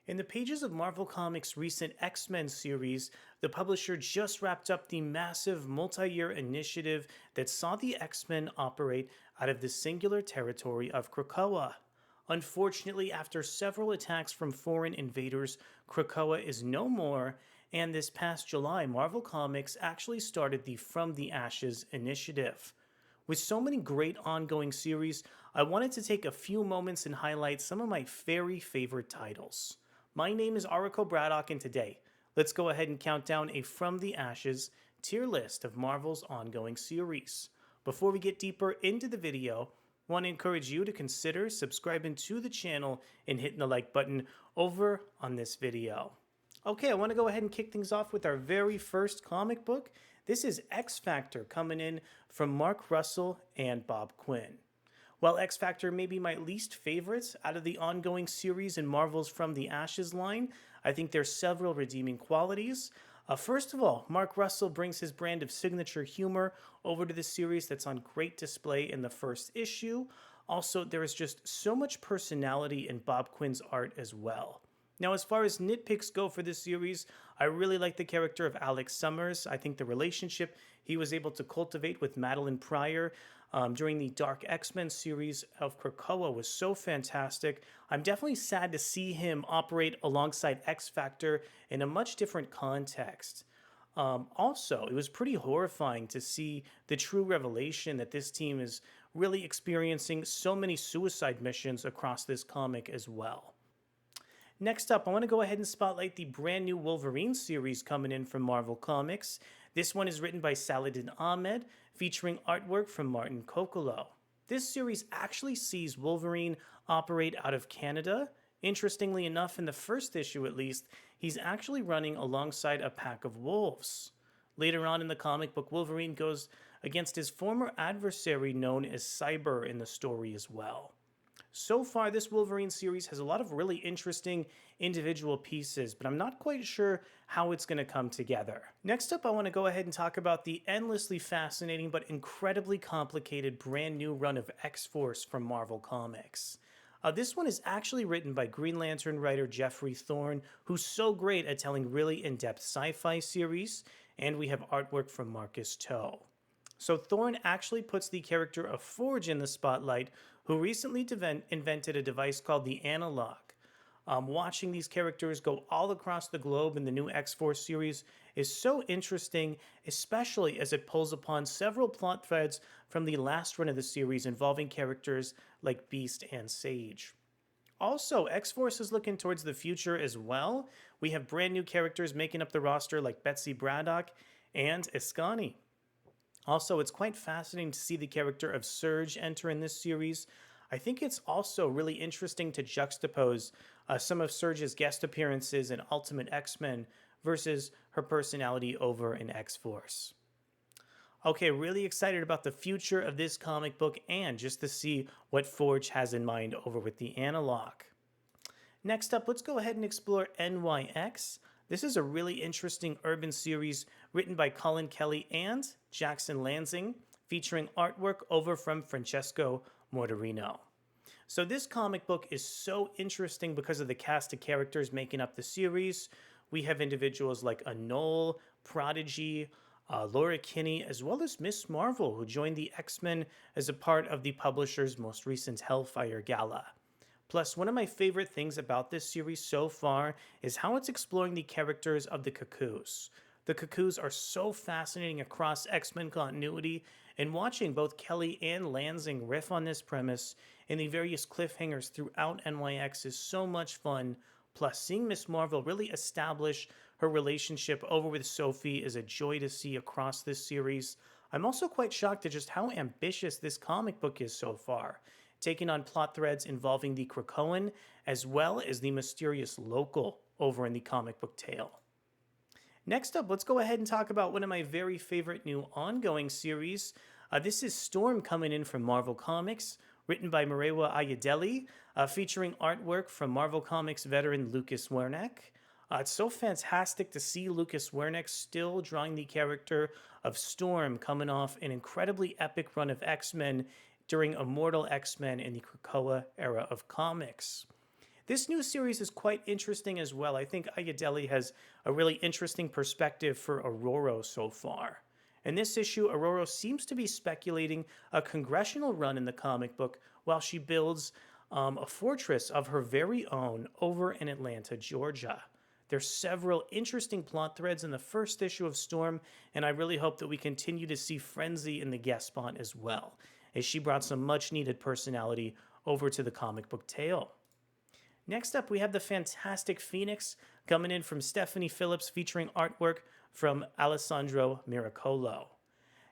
In the pages of Marvel Comics' recent X-Men series, the publisher just wrapped up the massive multi-year initiative that saw the X-Men operate out of the singular territory of Krakoa. Unfortunately, after several attacks from foreign invaders, Krakoa is no more, and this past July, Marvel Comics actually started the From the Ashes initiative. With so many great ongoing series, I wanted to take a few moments and highlight some of my very favorite titles. My name is Ariko Braddock, and today, let's go ahead and count down a From the Ashes tier list of Marvel's ongoing series. Before we get deeper into the video, I want to encourage you to consider subscribing to the channel and hitting the like button over on this video. Okay, I want to go ahead and kick things off with our very first comic book. This is XFactor coming in from Mark Russell and Bob Quinn. While XFactor may be my least favorite out of the ongoing series in Marvel's From the Ashes line, I think there's several redeeming qualities. First of all, Mark Russell brings his brand of signature humor over to the series that's on great display in the first issue. Also, there is just so much personality in Bob Quinn's art as well. Now, as far as nitpicks go for this series, I really like the character of Alex Summers. I think the relationship he was able to cultivate with Madeline Pryor during the Dark X-Men series of Krakoa was so fantastic. I'm definitely sad to see him operate alongside X-Factor in a much different context. Also, it was pretty horrifying to see the true revelation that this team is really experiencing so many suicide missions across this comic as well. Next up, I want to go ahead and spotlight the brand new Wolverine series coming in from Marvel Comics. This one is written by Saladin Ahmed, featuring artwork from Martin Kokolo. This series actually sees Wolverine operate out of Canada. Interestingly enough, in the first issue at least, he's actually running alongside a pack of wolves. Later on in the comic book, Wolverine goes against his former adversary known as Cyber in the story as well. So far, this Wolverine series has a lot of really interesting individual pieces, but I'm not quite sure how it's going to come together. Next up, I want to go ahead and talk about the endlessly fascinating but incredibly complicated brand new run of X-Force from Marvel Comics. This one is actually written by Green Lantern writer Jeffrey Thorne, who's so great at telling really in-depth sci-fi series, and we have artwork from Marcus Toe. So Thorne actually puts the character of Forge in the spotlight, who recently invented a device called the Analog. Watching these characters go all across the globe in the new X-Force series is so interesting, especially as it pulls upon several plot threads from the last run of the series involving characters like Beast and Sage. Also, X-Force is looking towards the future as well. We have brand new characters making up the roster like Betsy Braddock and Iskani. Also, it's quite fascinating to see the character of Surge enter in this series. I think it's also really interesting to juxtapose some of Surge's guest appearances in Ultimate X-Men versus her personality over in X-Force. Okay, really excited about the future of this comic book and just to see what Forge has in mind over with the Analog. Next up, let's go ahead and explore NYX. This is a really interesting urban series written by Colin Kelly and Jackson Lansing, featuring artwork over from Francesco Mortarino. So this comic book is so interesting because of the cast of characters making up the series. We have individuals like Anole, Prodigy, Laura Kinney, as well as Miss Marvel, who joined the X-Men as a part of the publisher's most recent Hellfire Gala. Plus, one of my favorite things about this series so far is how it's exploring the characters of the Cuckoos. The Cuckoos are so fascinating across X-Men continuity, and watching both Kelly and Lansing riff on this premise and the various cliffhangers throughout NYX is so much fun. Plus, seeing Miss Marvel really establish her relationship over with Sophie is a joy to see across this series. I'm also quite shocked at just how ambitious this comic book is so far, taking on plot threads involving the Krakoan as well as the mysterious local over in the comic book tale. Next up, let's go ahead and talk about one of my very favorite new ongoing series. This is Storm coming in from Marvel Comics, written by Marewa Ayadeli, featuring artwork from Marvel Comics veteran Lucas Werneck. It's so fantastic to see Lucas Werneck still drawing the character of Storm coming off an incredibly epic run of X-Men during Immortal X-Men in the Krakoa era of comics. This new series is quite interesting as well. I think Ayadeli has a really interesting perspective for Aurora so far. In this issue, Aurora seems to be speculating a congressional run in the comic book while she builds a fortress of her very own over in Atlanta, Georgia. There's several interesting plot threads in the first issue of Storm, and I really hope that we continue to see Frenzy in the guest spot as well, as she brought some much needed personality over to the comic book tale. Next up, we have the Fantastic Phoenix coming in from Stephanie Phillips featuring artwork from Alessandro Miracolo.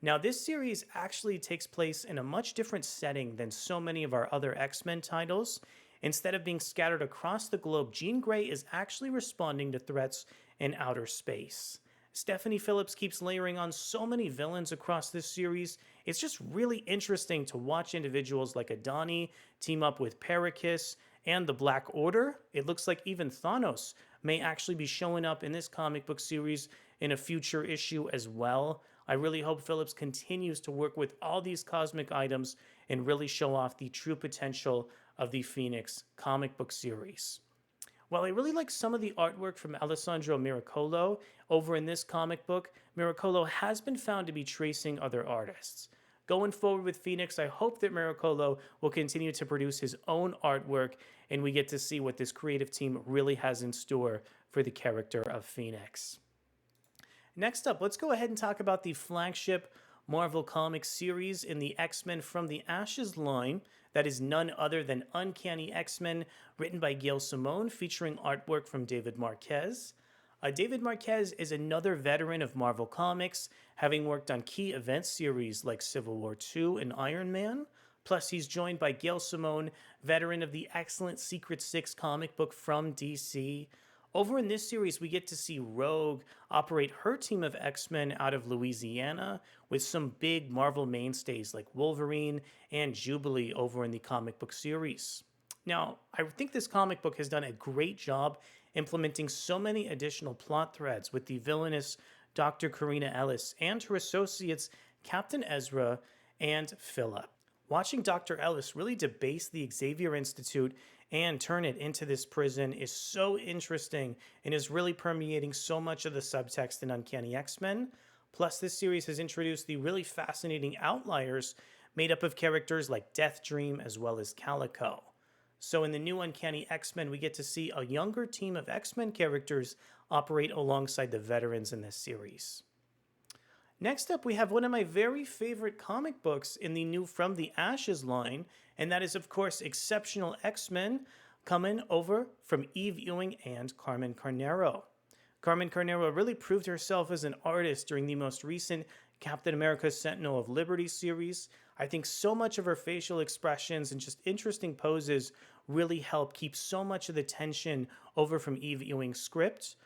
Now, this series actually takes place in a much different setting than so many of our other X-Men titles. Instead of being scattered across the globe, Jean Grey is actually responding to threats in outer space. Stephanie Phillips keeps layering on so many villains across this series. It's just really interesting to watch individuals like Adani team up with Parakis and the Black Order. It looks like even Thanos may actually be showing up in this comic book series in a future issue as well. I really hope Phillips continues to work with all these cosmic items and really show off the true potential of the Phoenix comic book series. While I really like some of the artwork from Alessandro Miracolo over in this comic book, Miracolo has been found to be tracing other artists. Going forward with Phoenix, I hope that Miracolo will continue to produce his own artwork and we get to see what this creative team really has in store for the character of Phoenix. Next up, let's go ahead and talk about the flagship Marvel Comics series in the X-Men From the Ashes line. That is none other than Uncanny X-Men, written by Gail Simone, featuring artwork from David Marquez. David Marquez is another veteran of Marvel Comics, having worked on key event series like Civil War II and Iron Man. Plus, he's joined by Gail Simone, veteran of the excellent Secret Six comic book from DC. Over in this series, we get to see Rogue operate her team of X-Men out of Louisiana with some big Marvel mainstays like Wolverine and Jubilee over in the comic book series. Now, I think this comic book has done a great job implementing so many additional plot threads with the villainous Dr. Karina Ellis and her associates Captain Ezra and Philip. Watching Dr. Ellis really debase the Xavier Institute and turn it into this prison is so interesting and is really permeating so much of the subtext in Uncanny X-Men. Plus, this series has introduced the really fascinating Outliers made up of characters like Death Dream as well as Calico. So in the new Uncanny X-Men, we get to see a younger team of X-Men characters operate alongside the veterans in this series. Next up, we have one of my very favorite comic books in the new From the Ashes line, and that is, of course, Exceptional X-Men, coming over from Eve Ewing and Carmen Carnero. Carmen Carnero really proved herself as an artist during the most recent Captain America Sentinel of Liberty series. I think so much of her facial expressions and just interesting poses really help keep so much of the tension over from Eve Ewing's script.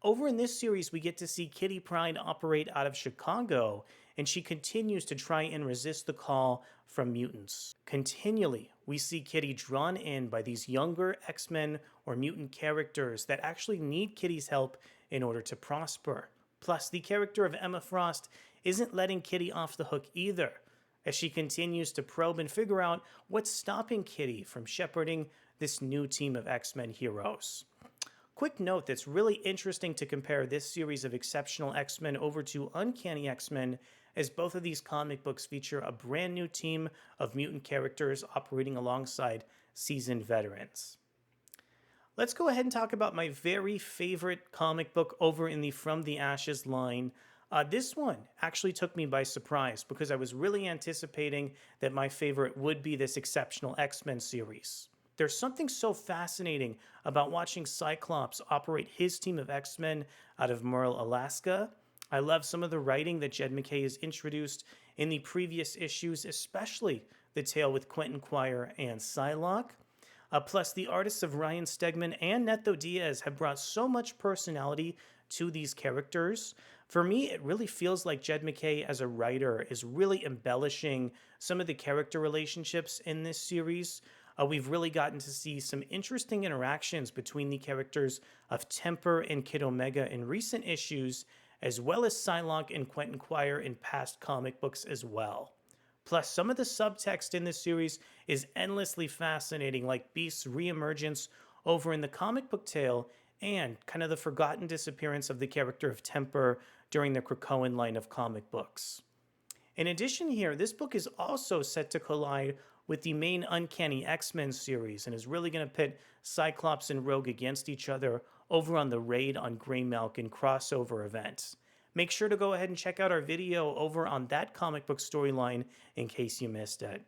Over in this series, we get to see Kitty Pryde operate out of Chicago, and she continues to try and resist the call from mutants. Continually, we see Kitty drawn in by these younger X-Men or mutant characters that actually need Kitty's help in order to prosper. Plus, the character of Emma Frost isn't letting Kitty off the hook either, as she continues to probe and figure out what's stopping Kitty from shepherding this new team of X-Men heroes. Quick note that's really interesting to compare this series of Exceptional X-Men over to Uncanny X-Men, as both of these comic books feature a brand new team of mutant characters operating alongside seasoned veterans. Let's go ahead and talk about my very favorite comic book over in the From the Ashes line. This one actually took me by surprise because I was really anticipating that my favorite would be this Exceptional X-Men series. There's something so fascinating about watching Cyclops operate his team of X-Men out of Merle, Alaska. I love some of the writing that Jed MacKay has introduced in the previous issues, especially the tale with Quentin Quire and Psylocke. Plus, the artists of Ryan Stegman and Neto Diaz have brought so much personality to these characters. For me, it really feels like Jed MacKay as a writer is really embellishing some of the character relationships in this series. We've really gotten to see some interesting interactions between the characters of Temper and Kid Omega in recent issues, as well as Psylocke and Quentin Quire in past comic books as well. Plus, some of the subtext in this series is endlessly fascinating, like Beast's reemergence over in the comic book tale and kind of the forgotten disappearance of the character of Temper during the Krakoan line of comic books. In addition here, this book is also set to collide with the main Uncanny X-Men series and is really going to pit Cyclops and Rogue against each other over on the Raid on Greymalkin crossover event. Make sure to go ahead and check out our video over on that comic book storyline in case you missed it.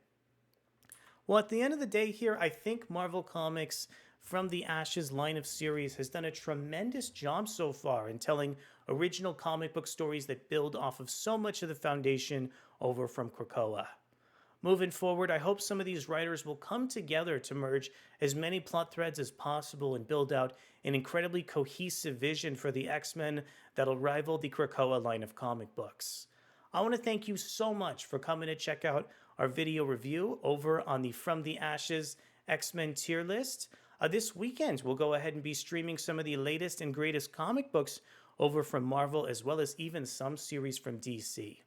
Well, at the end of the day here, I think Marvel Comics From the Ashes line of series has done a tremendous job so far in telling original comic book stories that build off of so much of the foundation over from Krakoa. Moving forward, I hope some of these writers will come together to merge as many plot threads as possible and build out an incredibly cohesive vision for the X-Men that'll rival the Krakoa line of comic books. I want to thank you so much for coming to check out our video review over on the From the Ashes X-Men tier list. This weekend, we'll go ahead and be streaming some of the latest and greatest comic books over from Marvel, as well as even some series from DC.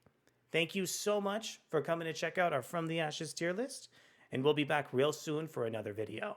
Thank you so much for coming to check out our From the Ashes tier list, and we'll be back real soon for another video.